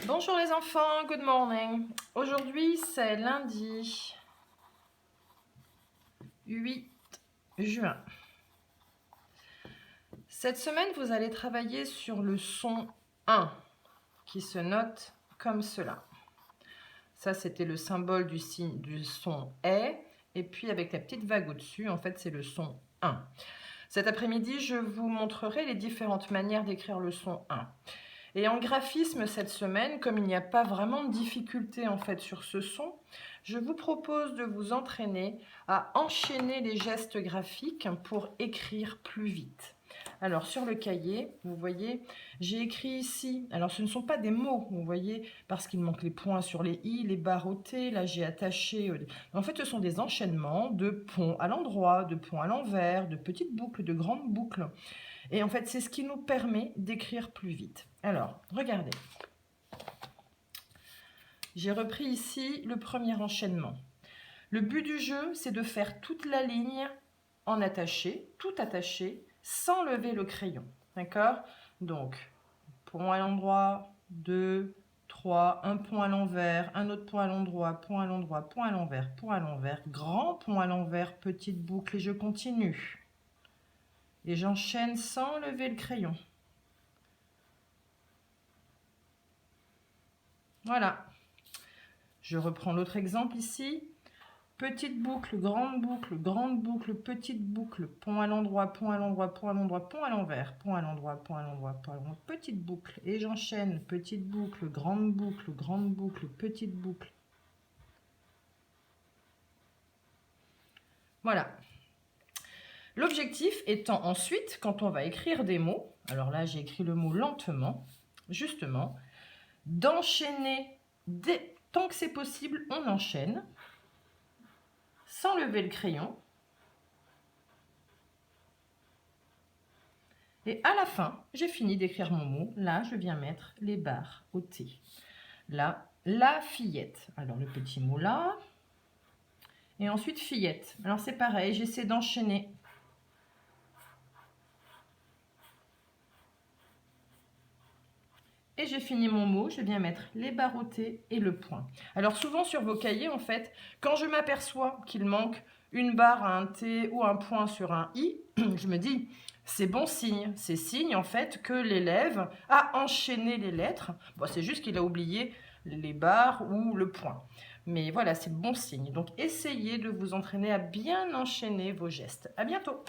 Bonjour les enfants, good morning. Aujourd'hui c'est lundi 8 juin. Cette semaine vous allez travailler sur le son 1 qui se note comme cela. Ça c'était le symbole du signe du son est et puis avec la petite vague au-dessus en fait c'est le son 1. Cet après-midi je vous montrerai les différentes manières d'écrire le son 1. Et en graphisme cette semaine, comme il n'y a pas vraiment de difficulté en fait sur ce son, je vous propose de vous entraîner à enchaîner les gestes graphiques pour écrire plus vite. Alors sur le cahier, vous voyez, j'ai écrit ici, alors ce ne sont pas des mots, vous voyez, parce qu'il manque les points sur les i, les barres au t, là j'ai attaché, en fait ce sont des enchaînements de ponts à l'endroit, de ponts à l'envers, de petites boucles, de grandes boucles. Et en fait, c'est ce qui nous permet d'écrire plus vite. Alors, regardez. J'ai repris ici le premier enchaînement. Le but du jeu, c'est de faire toute la ligne en attaché, tout attaché, sans lever le crayon. D'accord? Donc, point à l'endroit, 2, 3, un point à l'envers, un autre point à l'endroit, point à l'endroit, point à l'envers, grand point à l'envers, petite boucle et je continue. Et j'enchaîne sans lever le crayon. Voilà. Je reprends l'autre exemple ici. Petite boucle, grande boucle, petite boucle, point à l'endroit, point à l'endroit, point à l'endroit, point à l'envers, point à l'endroit, point à l'endroit, point à l'endroit, petite boucle. Et j'enchaîne, petite boucle, petite boucle. Voilà. L'objectif étant ensuite, quand on va écrire des mots, alors là j'ai écrit le mot lentement, justement, d'enchaîner, tant que c'est possible, on enchaîne, sans lever le crayon. Et à la fin, j'ai fini d'écrire mon mot. Là, je viens mettre les barres au T. Là, la fillette. Alors, le petit mot là. Et ensuite, fillette. Alors, c'est pareil, j'essaie d'enchaîner. Et j'ai fini mon mot, je viens mettre les barres au T et le point. Alors, souvent sur vos cahiers, en fait, quand je m'aperçois qu'il manque une barre à un T ou un point sur un I, je me dis, c'est bon signe. C'est signe, en fait, que l'élève a enchaîné les lettres. Bon, c'est juste qu'il a oublié les barres ou le point. Mais voilà, c'est bon signe. Donc, essayez de vous entraîner à bien enchaîner vos gestes. À bientôt!